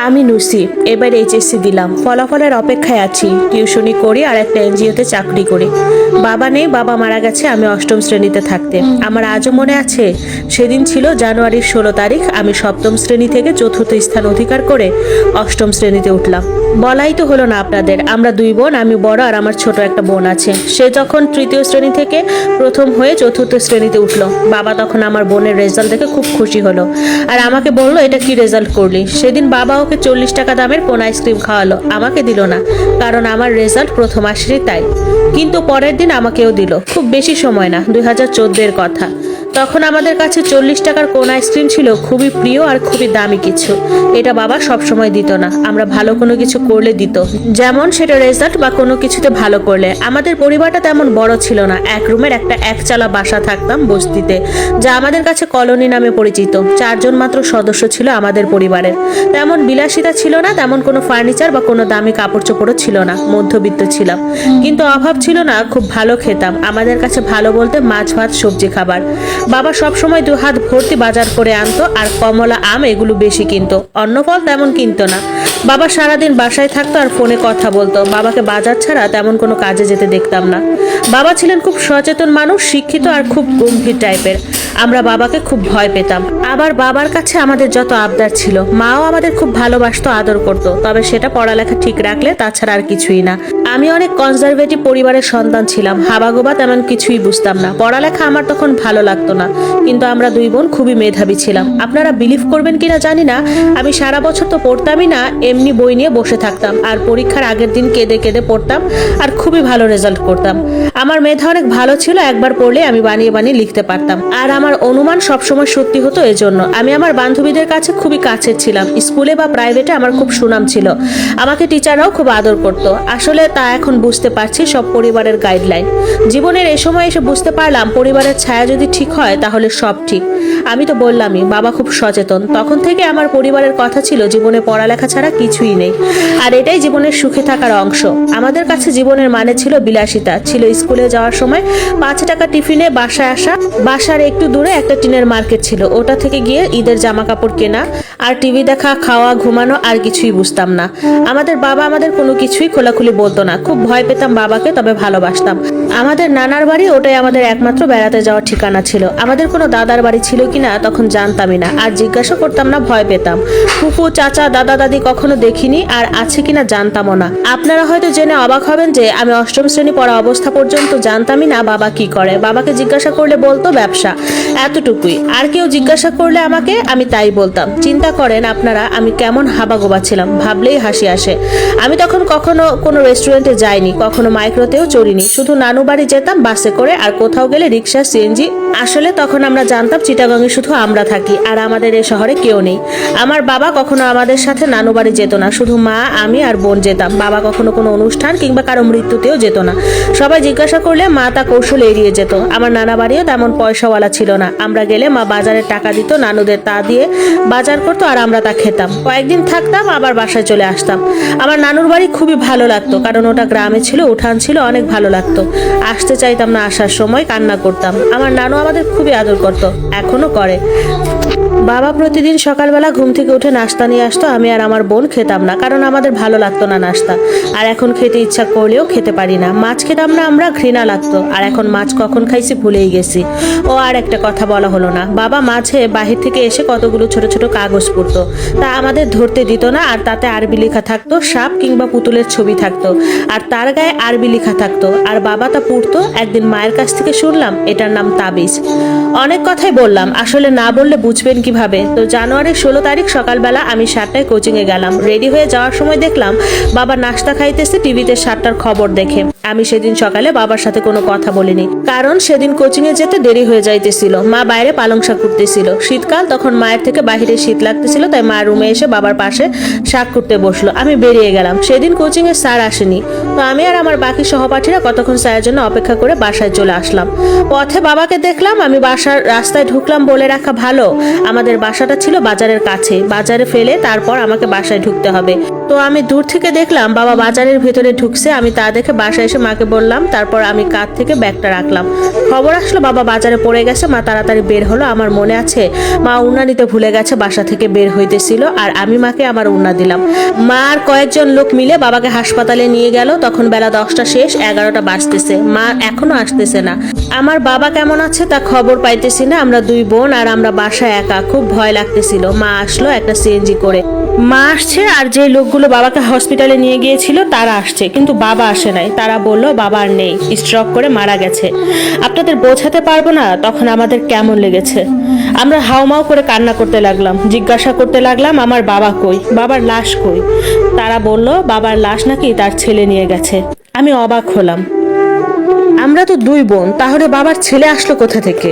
আমি নুসি, এবার এইচএসসি দিলাম, ফলাফলের অপেক্ষায় আছি। টিউশনি করি আর একটা এনজিওতে চাকরি করি। বাবা নেই, বাবা মারা গেছে আমি অষ্টম শ্রেণীতে থাকতে। আমার আজও মনে আছে, সেদিন ছিল জানুয়ারির 16 তারিখ। আমি সপ্তম শ্রেণী থেকে চতুর্থ স্থান অধিকার করে অষ্টম শ্রেণীতে উঠলাম। বলাই তো হলো না আপনাদের, আমরা দুই বোন, আমি বড় আর আমার ছোট একটা বোন আছে। সে যখন তৃতীয় শ্রেণী থেকে প্রথম হয়ে চতুর্থ শ্রেণীতে উঠলো, বাবা তখন আমার বোনের রেজাল্ট দেখে খুব খুশি হলো আর আমাকে বললো, এটা কি রেজাল্ট করলি? সেদিন বাবা ওকে 40 টাকা দামের কোন আইসক্রিম খাওয়ালো, আমাকে দিল না, কারণ আমার রেজাল্ট প্রথম আসেনি তাই। কিন্তু পরের দিন আমাকেও দিল। খুব বেশি সময় না, 2014-এর কথা। তখন আমাদের কাছে 40 টাকার কোন আইসক্রিম ছিল খুবই প্রিয় আর খুবই দামি কিছু। এটা বাবা সব সময় দিত না, আমরা ভালো কোনো কিছু করলে দিত, যেমন সেটা রেজাল্ট বা কোনো কিছুতে ভালো করলে। আমাদের পরিবারটা তেমন বড় ছিল না, এক রুমের একটা একচালা বাসা থাকতাম বস্তিতে, যা আমাদের কাছে কলোনি নামে পরিচিত। 4 জন মাত্র সদস্য ছিল আমাদের পরিবারের। তেমন বিলাসিতা ছিল না, তেমন কোনো ফার্নিচার বা কোনো দামি কাপড় চোপড়ও ছিল না, মধ্যবিত্ত ছিলাম। কিন্তু অভাব ছিল না, খুব ভালো খেতাম। আমাদের কাছে ভালো বলতে মাছ ভাত সবজি খাবার। বাবা সব সময় 2 হাত ভর্তি বাজার করে আনতো আর কমলা আম এগুলো বেশি কিনতো, অন্য ফল তেমন কিনতো না। বাবা সারাদিন বাসায় থাকতো আর ফোনে কথা বলতো। বাবাকে বাজার ছাড়া তেমন কোনো কাজে যেতে দেখতাম না। বাবা ছিলেন খুব সচেতন মানুষ, শিক্ষিত আর খুব গম্ভীর টাইপের। আমরা বাবাকে খুব ভয় পেতাম। আবার বাবার কাছে আমাদের যত আবদার ছিল, মাও আমাদের খুব ভালোবাসতো, আদর করতো, তবে সেটা পড়ালেখা ঠিক রাখলে, তাছাড়া আর কিছুই না। আমি অনেক কনজারভেটিভ পরিবারের সন্তান ছিলাম, হাবাগোবা তেমন কিছুই বুঝতাম না। পড়ালেখা আমার তখন ভালো লাগতো না, কিন্তু আমরা দুই বোন খুবই মেধাবী ছিলাম। আপনারা বিলিভ করবেন কিনা জানি না, আমি সারা বছর তো পড়তামই না, এমনি বই নিয়ে বসে থাকতাম আর পরীক্ষার আগের দিন কেঁদে কেঁদে পড়তাম আর খুবই ভালো রেজাল্ট করতাম। আমার মেধা অনেক ভালো ছিল, একবার পড়লে আমি বানিয়ে বানিয়ে লিখতে পারতাম, আর আমার অনুমান সবসময় সত্যি হতো। এজন্য আমি আমার বান্ধবীদের কাছে খুবই কাছের ছিলাম। স্কুলে বা প্রাইভেটে আমার খুব সুনাম ছিল, আমাকে টিচাররাও খুব আদর করতো। আসলে তা এখন বুঝতে পারছি, সব পরিবারের গাইডলাইন। জীবনের এই সময় এসে বুঝতে পারলাম, পরিবারের ছায়া যদি ঠিক হয় তাহলে সব ঠিক। আমি তো বললামই, বাবা খুব সচেতন। তখন থেকে আমার পরিবারের কথা ছিল, জীবনে পড়ালেখা ছাড়া কিছুই নেই, আর এটাই জীবনের সুখে থাকার অংশ। আমাদের কাছে জীবনের মানে ছিল বিলাসিতা, ছিল স্কুলে যাওয়ার সময় 5 টাকা টিফিনে বাসায় আসা, বাসার একটু দূরে একটা টিনের মার্কেট ছিল, ওটা থেকে গিয়ে ঈদের জামা কাপড় কেনা, আর টিভি দেখা, খাওয়া, ঘুমানো, আর কিছুই বুঝতাম না। আমাদের বাবা আমাদের কোনো কিছুই খোলাখুলি বলতো না, খুব ভয় পেতাম বাবাকে, তবে ভালোবাসতাম। আমাদের নানার বাড়ি, ওটাই আমাদের একমাত্র বেড়াতে যাওয়ার ঠিকানা ছিল। আমাদের কোনো দাদার বাড়ি ছিল কিনা তখন জানতামই না, আর জিজ্ঞাসা করতাম না, ভয় পেতাম। ফুফু, চাচা, দাদা, দাদি কখনো দেখিনি, আর আছে কিনা জানতামও না। আপনারা হয়তো জেনে অবাক হবেন যে আমি অষ্টম শ্রেণী পড়া অবস্থা পর্যন্ত জানতামই না বাবা কি করে। বাবাকে জিজ্ঞাসা করলে বলতো ব্যবসা, এতটুকুই। আর কেউ জিজ্ঞাসা করলে আমাকে, আমি তাই বলতাম। চিন্তা করেন আপনারা, আমি কেমন হাবাগোবা ছিলাম, ভাবলেই হাসি আসে। আমি তখন কখনো কোনো রেস্টুরেন্টে যাইনি, কখনো মাইক্রোতেও চড়িনি, শুধু নানু বাড়ি যেতাম বাসে করে, আর কোথাও গেলে রিক্সা, সিএনজি। আসলে তখন আমরা জানতাম চিটাগাঙে শুধু আমরা থাকি, আর আমাদের এই শহরে কেউ নেই। আমার বাবা কখনো আমাদের সাথে নানু বাড়ি যেত না, শুধু মা, আমি আর বোন যেতাম। বাবা কখনো কোনো অনুষ্ঠান কিংবা কারো মৃত্যুতেও যেত না। সবাই জিজ্ঞাসা করলে মা তা কৌশলে এড়িয়ে যেত। আমার নানা বাড়িও তেমন পয়সাওয়ালা ছিল না, আমরা গেলে মা বাজারের টাকা দিত, নানুদের তা দিয়ে বাজার করতো আর আমরা তা খেতাম। কয়েকদিন থাকতাম, আবার বাসায় চলে আসতাম। আমার নানুর বাড়ি খুবই ভালো লাগতো, কারণ ওটা গ্রামে ছিল, উঠান ছিল, অনেক ভালো লাগতো। আসতে চাইতাম না, আসার সময় কান্না করতাম। আমার নানু আমাদের খুবই আদর করতো, এখনো করে। বাবা প্রতিদিন সকালবেলা ঘুম থেকে উঠে নাস্তা নিয়ে আসতো, আমি আর আমার বোন খেতাম না, কারণ আমাদের ভালো লাগতো না নাস্তা। আর এখন খেতে ইচ্ছা করলেও খেতে পারি না। মাছ খেতাম না আমরা, ঘৃণা লাগতো, আর এখন মাছ কখন খাইছি ভুলেই গেছি। ও আর একটা কথা বলা হলো না, বাবা মাঝে বাহির থেকে এসে কতগুলো ছোট ছোট কাগজ পড়তো, তা আমাদের ধরতে দিত না, আর তাতে আরবি লেখা থাকতো, সাপ কিংবা পুতুলের ছবি থাকতো, আর তার গায়ে আরবি লেখা থাকতো, আর বাবা তা পড়তো। একদিন মায়ের কাছ থেকে শুনলাম এটার নাম তাবিজ। অনেক কথাই বললাম, আসলে না বললে বুঝবেন কিভাবে। তো জানুয়ারির 16 তারিখ সকালবেলা আমি 7টায় কোচিং এ গেলাম। রেডি হয়ে যাওয়ার সময় দেখলাম বাবা নাস্তা খাইতেছে টিভিতে 7টার খবর দেখে। আমি সেদিন সকালে বাবার সাথে কোনো কথা বলিনি, কারণ সেদিন কোচিং এ যেতে দেরি হয়ে যাইতেছিল। মা বাইরে পালং শাক কুটতেছিল, শীতকাল, তখন মায়ের থেকে বাহিরে শীত লাগতেছিল, তাই মা রুমে এসে বাবার পাশে শাক কুটতে বসলো। আমি বেরিয়ে গেলাম। সেদিন কোচিং এ স্যার আসেনি, তো আমি আর আমার বাকি সহপাঠীরা কতক্ষণ স্যারের জন্য অপেক্ষা করে বাসায় চলে আসলাম। পথে বাবাকে দেখলাম, আমি বাসার রাস্তায় ঢুকলাম। বলে রাখা ভালো, আমাদের আমাদের বাসাটা ছিল বাজারের কাছে, বাজারে ফেলে তারপর আমাকে বাসায় ঢুকতে হবে। তো আমি দূর থেকে দেখলাম বাবা বাজারের ভেতরে ঢুকছে। আমি তা দেখে বাসায় এসে মাকে বললাম, তারপর আমি কাঁধ থেকে ব্যাগটা রাখলাম। খবর আসলো বাবা বাজারে পড়ে গেছে। মা তাড়াতাড়ি বের হলো। আমার মনে আছে মা উন্না নিতে ভুলে গেছে, বাসা থেকে বের হইতেছিল, আর আমি মাকে আমার উন্না দিলাম। মা আর কয়েকজন লোক মিলে বাবাকে হাসপাতালে নিয়ে গেল। তখন বেলা 10টা শেষ, 11টা বাজতেছে। মা এখনো আসতেছে না। আমার বাবা কেমন আছে তা খবর পাইতেছি না। আমরা দুই বোন আর আমরা বাসায় একা, খুব ভয় লাগতেছিল। মা আসলো একটা সিএনজি করে। মা আসছে আর যে লোকগুলো বাবাকে হসপিটালে নিয়ে গিয়েছিল তারা আসছে, কিন্তু বাবা আসে নাই। তারা বলল বাবা আর নেই, স্ট্রোক করে মারা গেছে। আপনাদের বোঝাতে পারবো না তখন আমাদের কেমন লেগেছে। আমরা হাউমাউ করে কান্না করতে লাগলাম, জিজ্ঞাসা করতে লাগলাম আমার বাবা কই, বাবার লাশ কই। তারা বলল বাবার লাশ নাকি তার ছেলে নিয়ে গেছে। আমি অবাক হলাম, আমরা তো দুই বোন, তাহলে বাবার ছেলে আসলো কোথা থেকে?